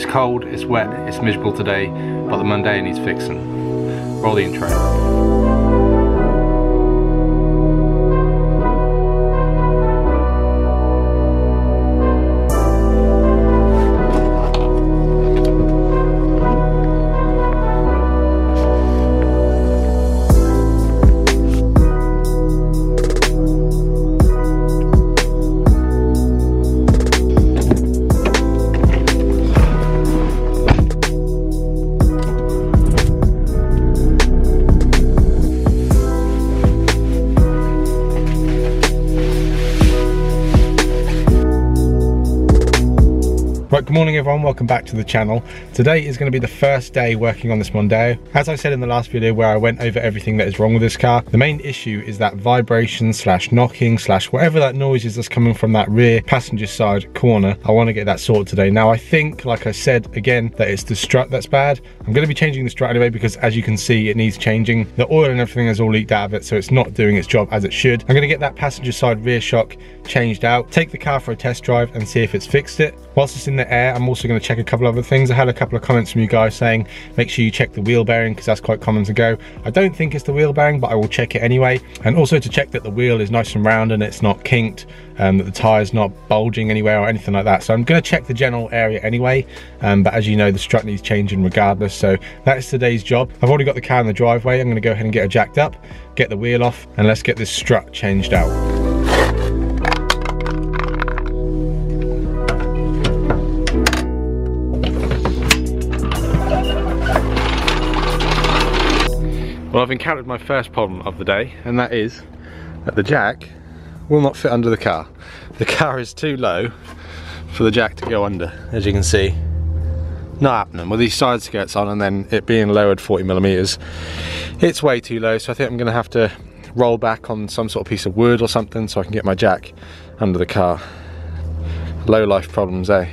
It's cold, it's wet, it's miserable today, but the Mondeo needs fixing. Roll the intro. Right, good morning everyone, welcome back to the channel. Today is going to be the first day working on this Mondeo. As I said in the last video where I went over everything that is wrong with this car, the main issue is that vibration slash knocking slash whatever that noise is that's coming from that rear passenger side corner. I want to get that sorted today. Now I think, like I said again, that it's the strut that's bad. I'm going to be changing the strut anyway because as you can see it needs changing. The oil and everything has all leaked out of it, so it's not doing its job as it should. I'm going to get that passenger side rear shock changed out, take the car for a test drive and see if it's fixed it. Whilst it's in the air, I'm also going to check a couple other things. I had a couple of comments from you guys saying make sure you check the wheel bearing because that's quite common to go. I don't think it's the wheel bearing, but I will check it anyway, and also to check that the wheel is nice and round and it's not kinked, that the tyre's not bulging anywhere or anything like that. So I'm going to check the general area anyway, but as you know the strut needs changing regardless, so that is today's job. I've already got the car in the driveway. I'm going to go ahead and get it jacked up, get the wheel off, and let's get this strut changed out. Well, I've encountered my first problem of the day, and that is that the jack will not fit under the car. The car is too low for the jack to go under, as you can see. Not happening with these side skirts on and then it being lowered 40mm. It's way too low, so I think I'm going to have to roll back on some sort of piece of wood or something so I can get my jack under the car. Low life problems, eh?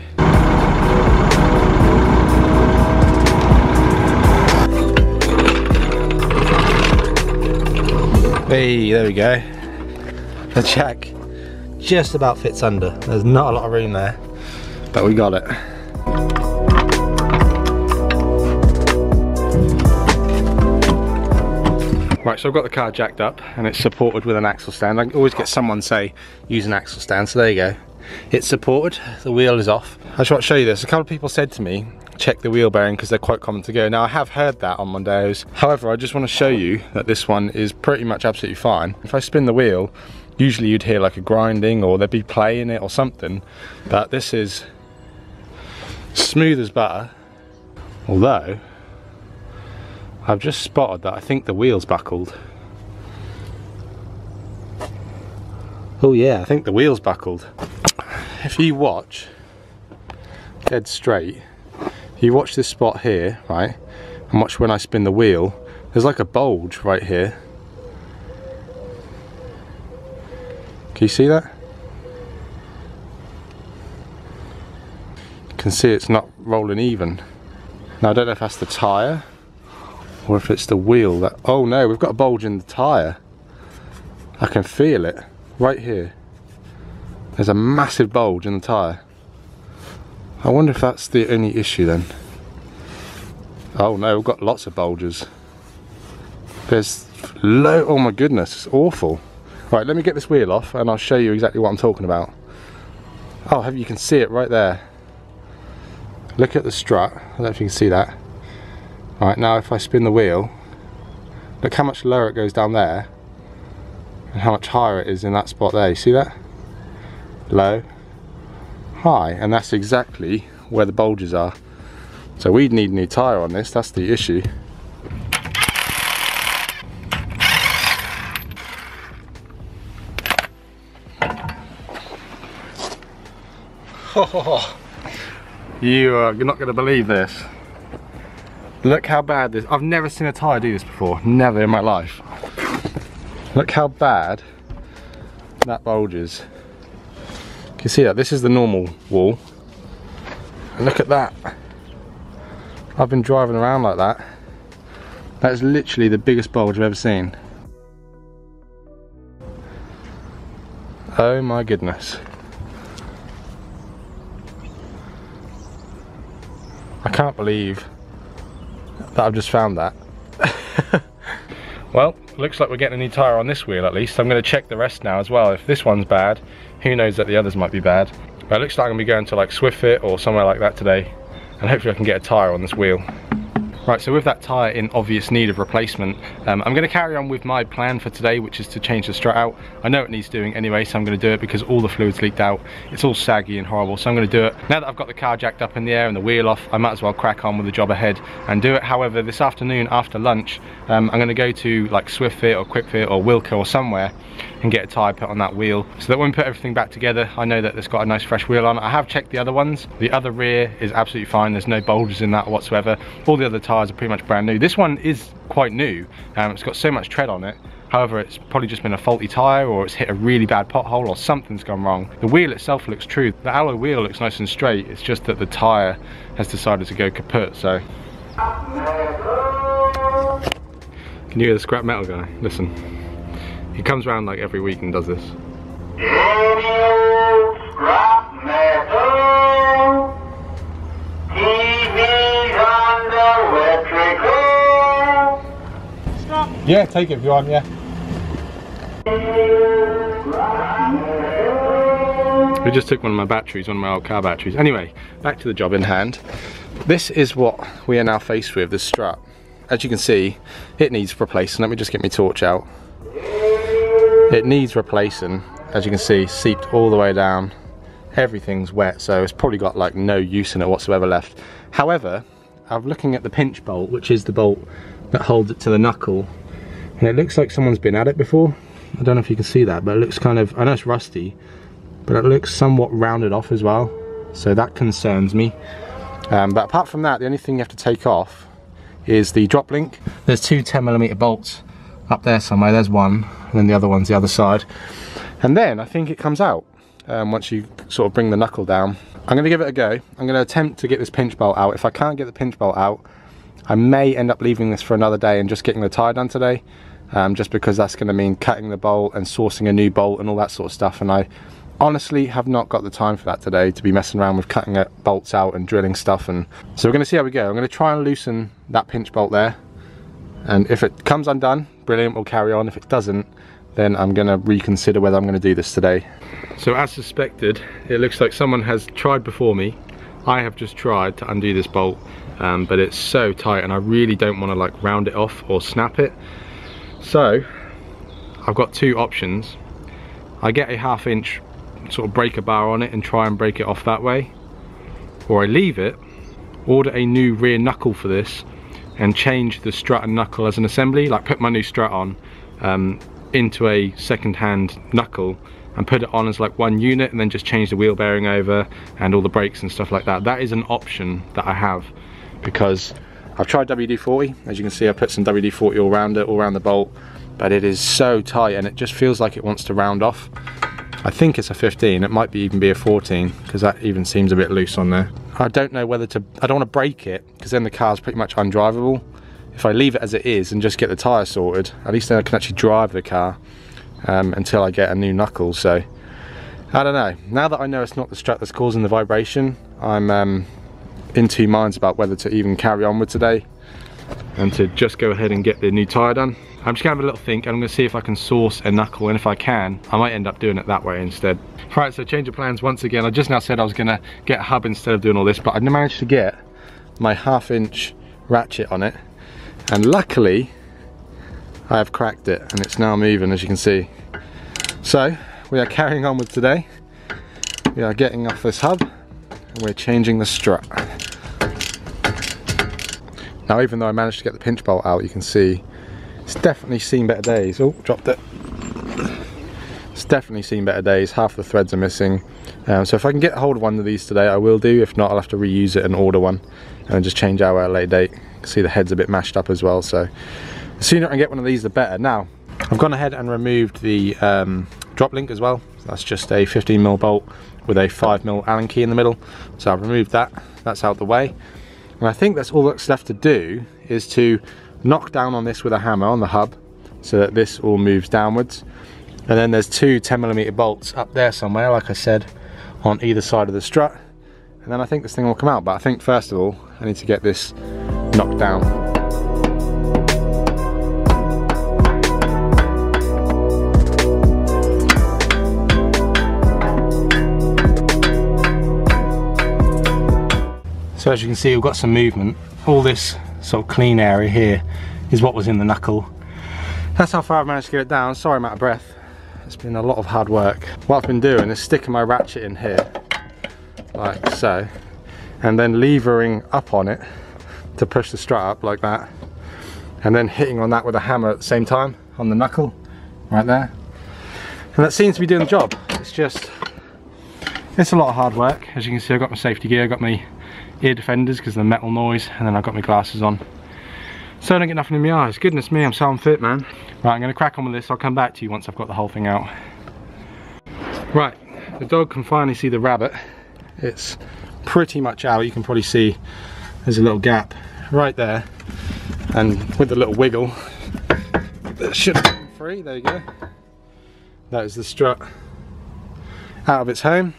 Hey, there we go. The jack just about fits under. There's not a lot of room there, but we got it. Right, so I've got the car jacked up and it's supported with an axle stand. I can always get someone say use an axle stand, so there you go. It's supported, the wheel is off. I just want to show you this. A couple of people said to me, check the wheel bearing because they're quite common to go. Now I have heard that on Mondeos. However, I just want to show you that this one is pretty much absolutely fine. If I spin the wheel, usually you'd hear like a grinding or there'd be play in it or something, but this is smooth as butter. Although, I've just spotted that I think the wheel's buckled. Oh yeah, I think the wheel's buckled. If you watch dead straight, you watch this spot here, right, and watch when I spin the wheel, there's like a bulge right here. Can you see that? You can see it's not rolling even. Now I don't know if that's the tyre or if it's the wheel that, oh no, we've got a bulge in the tyre. I can feel it right here. There's a massive bulge in the tyre. I wonder if that's the only issue then. Oh no, we've got lots of bulges. There's oh my goodness, it's awful. Right, let me get this wheel off and I'll show you exactly what I'm talking about. Oh, you can see it right there. Look at the strut, I don't know if you can see that. Right, now if I spin the wheel, look how much lower it goes down there and how much higher it is in that spot there. You see that? Low, high, and that's exactly where the bulges are. So we'd need a new tyre on this, that's the issue. Oh, you're not going to believe this. Look how bad this, I've never seen a tyre do this before, never in my life. Look how bad that bulge is. You can see that, this is the normal wall. And look at that. I've been driving around like that. That is literally the biggest bulge I've ever seen. Oh my goodness. Can't believe that I've just found that. Well, looks like we're getting a new tyre on this wheel at least. I'm going to check the rest now as well. If this one's bad, who knows that the others might be bad. But it looks like I'm going to be going to like SwiftFit or somewhere like that today, and hopefully I can get a tyre on this wheel. Right, so with that tyre in obvious need of replacement, I'm going to carry on with my plan for today, which is to change the strut out. I know it needs doing anyway, so I'm going to do it because all the fluid's leaked out. It's all saggy and horrible, so I'm going to do it. Now that I've got the car jacked up in the air and the wheel off, I might as well crack on with the job ahead and do it. However, this afternoon after lunch, I'm going to go to like SwiftFit or QuickFit or Wilco or somewhere and get a tyre put on that wheel, so that when we put everything back together, I know that it's got a nice fresh wheel on. I have checked the other ones. The other rear is absolutely fine. There's no bulges in that whatsoever. All the other tyres are pretty much brand new. This one is quite new. It's got so much tread on it. However, it's probably just been a faulty tyre, or it's hit a really bad pothole, or something's gone wrong. The wheel itself looks true. The alloy wheel looks nice and straight. It's just that the tyre has decided to go kaput, so. Can you hear the scrap metal guy? Listen. He comes around like every week and does this. Scrap metal, TV's under electrical. Stop. Yeah, take it if you want, yeah. We just took one of my batteries, one of my old car batteries. Anyway, back to the job in hand. This is what we are now faced with, this strut. As you can see, it needs replacing. Let me just get my torch out. It needs replacing. As you can see, seeped all the way down. Everything's wet, so it's probably got like no use in it whatsoever left. However, I'm looking at the pinch bolt, which is the bolt that holds it to the knuckle, and it looks like someone's been at it before. I don't know if you can see that, but it looks kind of, I know it's rusty, but it looks somewhat rounded off as well, so that concerns me. But apart from that, the only thing you have to take off is the drop link. There's two 10mm bolts up there somewhere. There's one, and then the other one's the other side, and then I think it comes out once you sort of bring the knuckle down. I'm going to give it a go. I'm going to attempt to get this pinch bolt out. If I can't get the pinch bolt out, I may end up leaving this for another day and just getting the tyre done today, just because that's going to mean cutting the bolt and sourcing a new bolt and all that sort of stuff, and I honestly have not got the time for that today, to be messing around with cutting bolts out and drilling stuff. And so we're going to see how we go. I'm going to try and loosen that pinch bolt there, and if it comes undone, brilliant, we'll carry on. If it doesn't, then I'm going to reconsider whether I'm going to do this today. So as suspected, it looks like someone has tried before me. I have just tried to undo this bolt, but it's so tight and I really don't want to like round it off or snap it. So I've got two options. I get a 1/2 inch sort of breaker bar on it and try and break it off that way, or I leave it, order a new rear knuckle for this and change the strut and knuckle as an assembly, like put my new strut on into a second-hand knuckle and put it on as like one unit, and then just change the wheel bearing over and all the brakes and stuff like that. That is an option that I have, because I've tried WD-40. As you can see, I put some WD-40 all around it, all around the bolt, but it is so tight and it just feels like it wants to round off. I think it's a 15, it might even be a 14, because that even seems a bit loose on there. I don't know whether to, I don't want to break it, because then the car's pretty much undrivable. If I leave it as it is and just get the tyre sorted, at least then I can actually drive the car until I get a new knuckle. So I don't know. Now that I know it's not the strut that's causing the vibration, I'm in two minds about whether to even carry on with today and to just go ahead and get the new tyre done. I'm just gonna have a little think, and I'm gonna see if I can source a knuckle, and if I can, I might end up doing it that way instead. Right, so change of plans once again. I just now said I was gonna get a hub instead of doing all this, but I managed to get my 1/2 inch ratchet on it, and luckily I have cracked it and it's now moving, as you can see. So we are carrying on with today. We are getting off this hub and we're changing the strut. Now, even though I managed to get the pinch bolt out, you can see it's definitely seen better days. Oh, dropped it. It's definitely seen better days. Half the threads are missing. So if I can get hold of one of these today, I will do. If not, I'll have to reuse it and order one and then just change out at a later date. You can see the head's a bit mashed up as well, so the sooner I can get one of these, the better. Now, I've gone ahead and removed the drop link as well. That's just a 15mm bolt with a 5mm Allen key in the middle. So I've removed that. That's out the way. And I think that's all that's left to do is to knock down on this with a hammer on the hub so that this all moves downwards. And then there's two 10mm bolts up there somewhere, like I said, on either side of the strut. and then I think this thing will come out. But I think first of all I need to get this knocked down. So as you can see, we've got some movement. All this sort of clean area here is what was in the knuckle. That's how far I've managed to get it down. Sorry, I'm out of breath. It's been a lot of hard work. What I've been doing is sticking my ratchet in here, like so, and then levering up on it to push the strut up like that, and then hitting on that with a hammer at the same time on the knuckle, right there. And that seems to be doing the job. It's a lot of hard work. As you can see, I've got my safety gear, I've got my ear defenders because of the metal noise, and then I've got my glasses on so I don't get nothing in my eyes. Goodness me, I'm so unfit, man. Right, I'm going to crack on with this. I'll come back to you once I've got the whole thing out. Right, the dog can finally see the rabbit. It's pretty much out. You can probably see there's a little gap right there, and with the little wiggle that should have come free. There you go. That is the strut out of its home.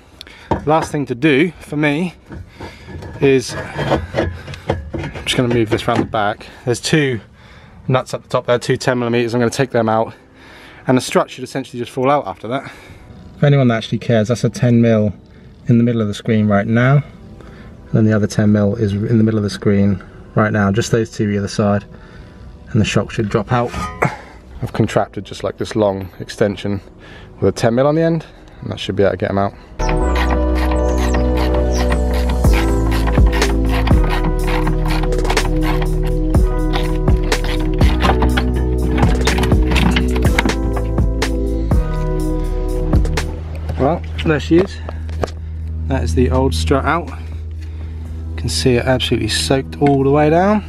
Last thing to do for me is, I'm just going to move this around the back. There's two nuts up the top there, two 10mm. I'm going to take them out, and the strut should essentially just fall out after that. For anyone that actually cares, that's a 10mm in the middle of the screen right now, and then the other 10mm is in the middle of the screen right now. Just those two either side, and the shock should drop out. I've contracted just like this long extension with a 10mm on the end, and that should be able to get them out. Well, there she is. That is the old strut out. You can see it absolutely soaked all the way down.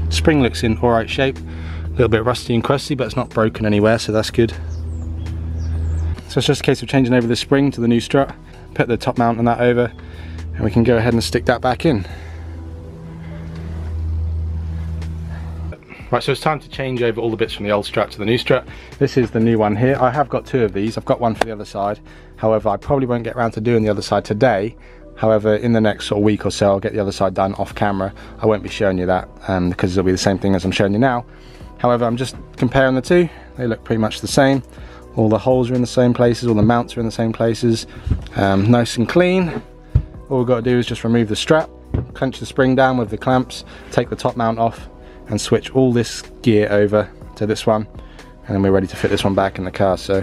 Spring looks in alright shape. A little bit rusty and crusty, but it's not broken anywhere, so that's good. So it's just a case of changing over the spring to the new strut, put the top mount on that over, and we can go ahead and stick that back in. Right, so it's time to change over all the bits from the old strut to the new strut. This is the new one here. I have got two of these. I've got one for the other side. However, I probably won't get around to doing the other side today. However, in the next sort of week or so, I'll get the other side done off camera. I won't be showing you that because it'll be the same thing as I'm showing you now. However, I'm just comparing the two. They look pretty much the same. All the holes are in the same places, all the mounts are in the same places. Nice and clean. All we've got to do is just remove the strap, clench the spring down with the clamps, take the top mount off, and switch all this gear over to this one, and then we're ready to fit this one back in the car. So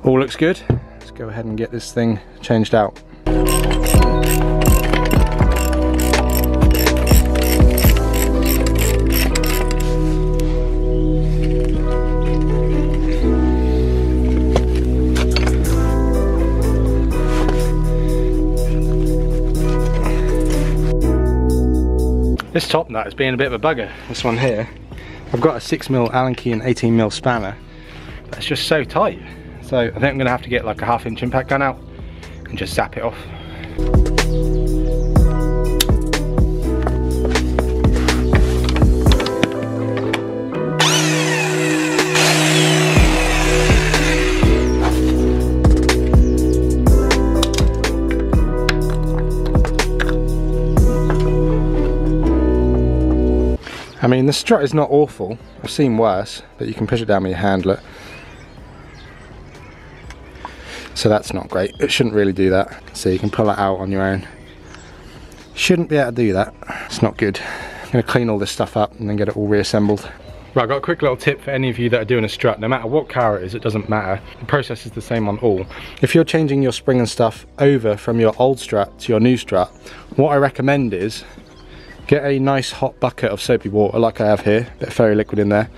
all looks good. Let's go ahead and get this thing changed out. This top nut is being a bit of a bugger, this one here. I've got a 6mm Allen key and 18mm spanner, but it's just so tight. So I think I'm going to have to get like a 1/2 inch impact gun out and just zap it off. I mean, the strut is not awful. I've seen worse, but you can push it down with your hand, look. So that's not great. It shouldn't really do that. So you can pull it out on your own. Shouldn't be able to do that. It's not good. I'm going to clean all this stuff up and then get it all reassembled. Right, I've got a quick little tip for any of you that are doing a strut. No matter what car it is, it doesn't matter. The process is the same on all. If you're changing your spring and stuff over from your old strut to your new strut, what I recommend is get a nice hot bucket of soapy water like I have here, a bit of fairy liquid in there,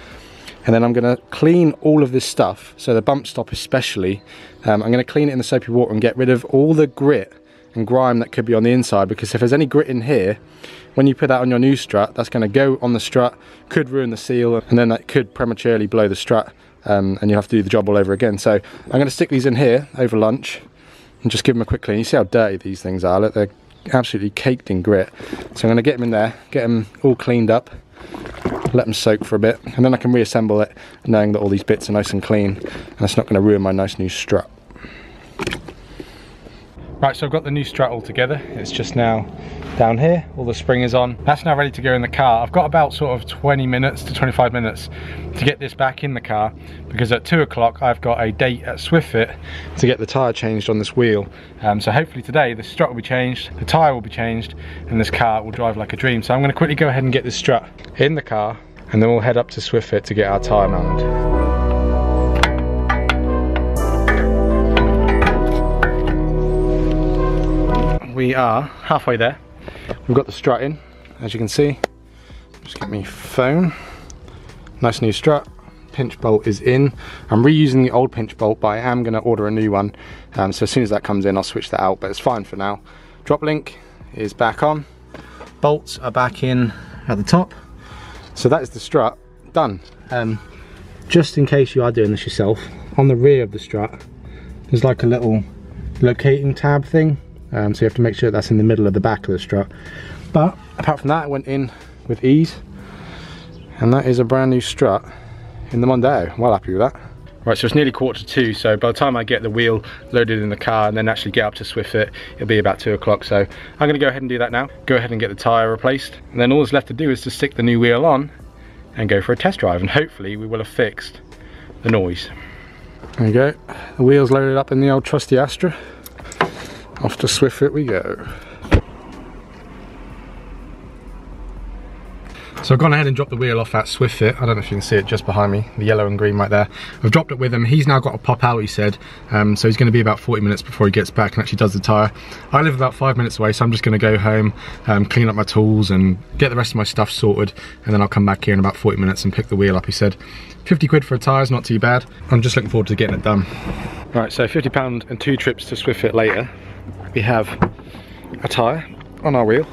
and then I'm going to clean all of this stuff, so the bump stop especially. I'm going to clean it in the soapy water and get rid of all the grit and grime that could be on the inside, because if there's any grit in here, when you put that on your new strut, that's going to go on the strut, could ruin the seal, and then that could prematurely blow the strut, and you'll have to do the job all over again. So I'm going to stick these in here over lunch and just give them a quick clean. You see how dirty these things are, look, they're absolutely caked in grit. So I'm going to get them in there, get them all cleaned up, let them soak for a bit, and then I can reassemble it knowing that all these bits are nice and clean and it's not going to ruin my nice new strut. Right, so I've got the new strut all together. It's just now down here, all the spring is on. That's now ready to go in the car. I've got about sort of 20 minutes to 25 minutes to get this back in the car, because at 2 o'clock I've got a date at SwiftFit to get the tyre changed on this wheel. So hopefully today the strut will be changed, the tyre will be changed, and this car will drive like a dream. So I'm going to quickly go ahead and get this strut in the car, and then we'll head up to SwiftFit to get our tyre mounted. We are halfway there. We've got the strut in, as you can see. Just get me phone. Nice new strut. Pinch bolt is in. I'm reusing the old pinch bolt, but I am going to order a new one. So as soon as that comes in, I'll switch that out, but it's fine for now. Drop link is back on. Bolts are back in at the top. So that is the strut done. Just in case you are doing this yourself, on the rear of the strut, there's like a little locating tab thing. So you have to make sure that's in the middle of the back of the strut. But apart from that, it went in with ease. And that is a brand new strut in the Mondeo. Well happy with that. Right, so it's nearly 1:45, so by the time I get the wheel loaded in the car and then actually get up to SwiftFit, it'll be about 2 o'clock. So I'm going to go ahead and do that now. Go ahead and get the tyre replaced. And then all that's left to do is to stick the new wheel on and go for a test drive. And hopefully we will have fixed the noise. There you go. The wheel's loaded up in the old trusty Astra. Off to SwiftFit we go. So I've gone ahead and dropped the wheel off at SwiftFit. I don't know if you can see it just behind me, the yellow and green right there. I've dropped it with him. He's now got to pop out, he said. So he's going to be about 40 minutes before he gets back and actually does the tyre. I live about 5 minutes away, so I'm just going to go home, clean up my tools and get the rest of my stuff sorted. And then I'll come back here in about 40 minutes and pick the wheel up, he said. 50 quid for a tyre is not too bad. I'm just looking forward to getting it done. Right, so £50 and 2 trips to SwiftFit later. We have a tyre on our wheel.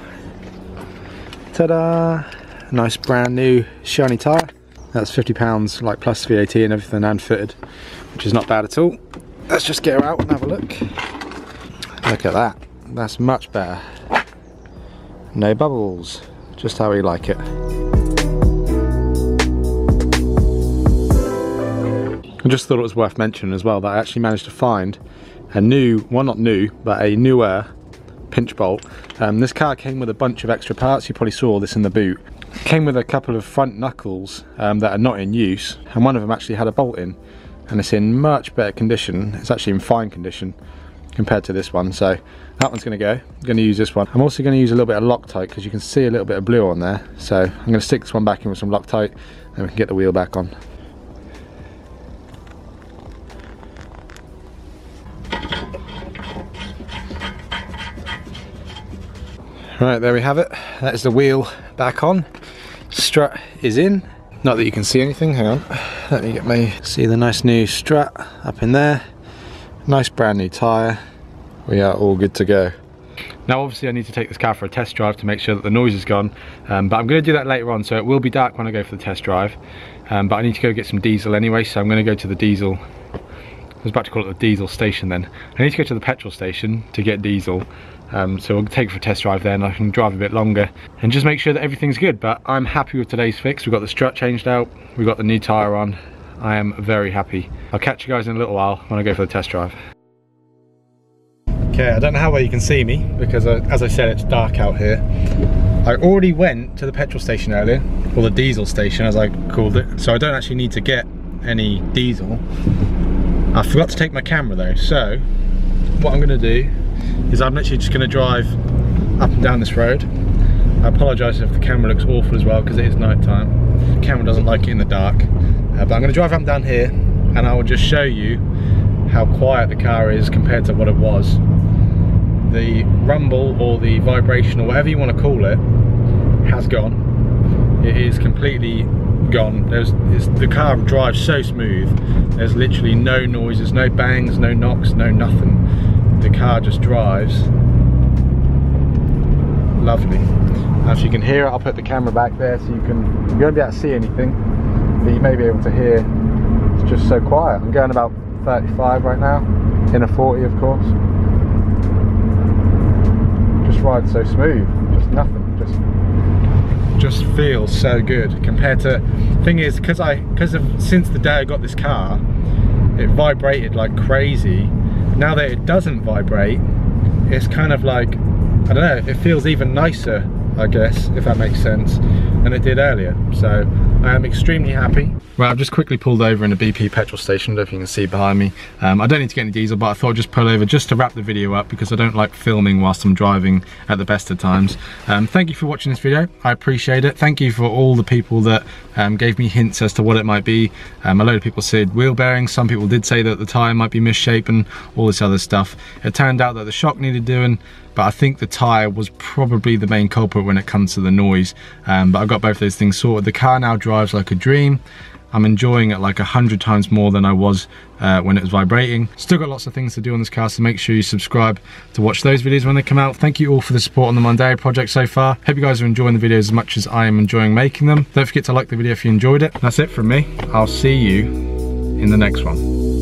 Ta-da! Nice brand new shiny tyre. That's £50, like plus VAT and everything, and fitted, which is not bad at all. Let's just get her out and have a look. Look at that. That's much better. No bubbles. Just how we like it. I just thought it was worth mentioning as well that I actually managed to find a new, well not new, but a newer pinch bolt. This car came with a bunch of extra parts. You probably saw this in the boot. It came with a couple of front knuckles that are not in use, and one of them actually had a bolt in, and it's in much better condition. It's actually in fine condition compared to this one, so that one's going to go. I'm going to use this one. I'm also going to use a little bit of Loctite because you can see a little bit of blue on there, so I'm going to stick this one back in with some Loctite and we can get the wheel back on. Right, there we have it. That is the wheel back on. Strut is in. Not that you can see anything, hang on. Let me get my, see the nice new strut up in there. Nice brand new tyre. We are all good to go. Now obviously I need to take this car for a test drive to make sure that the noise is gone. But I'm going to do that later on, so it will be dark when I go for the test drive. But I need to go get some diesel anyway, so I'm going to go to the diesel. I was about to call it the diesel station then. I need to go to the petrol station to get diesel. So we'll take it for a test drive there and I can drive a bit longer and just make sure that everything's good. But I'm happy with today's fix. We've got the strut changed out, we've got the new tyre on. I am very happy. I'll catch you guys in a little while when I go for the test drive. Okay, I don't know how well you can see me because as I said, it's dark out here. I already went to the petrol station earlier, or the diesel station as I called it, so I don't actually need to get any diesel. I forgot to take my camera though, so what I'm going to do is I'm literally just going to drive up and down this road. I apologise if the camera looks awful as well because it is night time. The camera doesn't like it in the dark. But I'm going to drive up and down here and I will just show you how quiet the car is compared to what it was. The rumble or the vibration or whatever you want to call it has gone. It is completely gone. The car drives so smooth. There's literally no noises, no bangs, no knocks, no nothing. The car just drives lovely. As you can hear it, I'll put the camera back there so you won't be able to see anything, but you may be able to hear. It's just so quiet. I'm going about 35 right now, in a 40 of course. Just rides so smooth, just nothing, just feels so good compared to, thing is, since the day I got this car, it vibrated like crazy. Now that it doesn't vibrate, it's kind of like, I don't know, it feels even nicer, I guess, if that makes sense, than it did earlier. So I am extremely happy. Right, I've just quickly pulled over in a BP petrol station. I don't know if you can see behind me. I don't need to get any diesel, but I thought I'd just pull over just to wrap the video up because I don't like filming whilst I'm driving at the best of times. Thank you for watching this video. I appreciate it. Thank you for all the people that gave me hints as to what it might be. A load of people said wheel bearings. Some people did say that the tyre might be misshapen, all this other stuff. It turned out that the shock needed doing, but I think the tyre was probably the main culprit when it comes to the noise. But I've got both those things sorted. The car now drives like a dream. I'm enjoying it like 100 times more than I was when it was vibrating. Still got lots of things to do on this car, so make sure you subscribe to watch those videos when they come out. Thank you all for the support on the Mondeo project so far. Hope you guys are enjoying the videos as much as I am enjoying making them. Don't forget to like the video if you enjoyed it. That's it from me. I'll see you in the next one.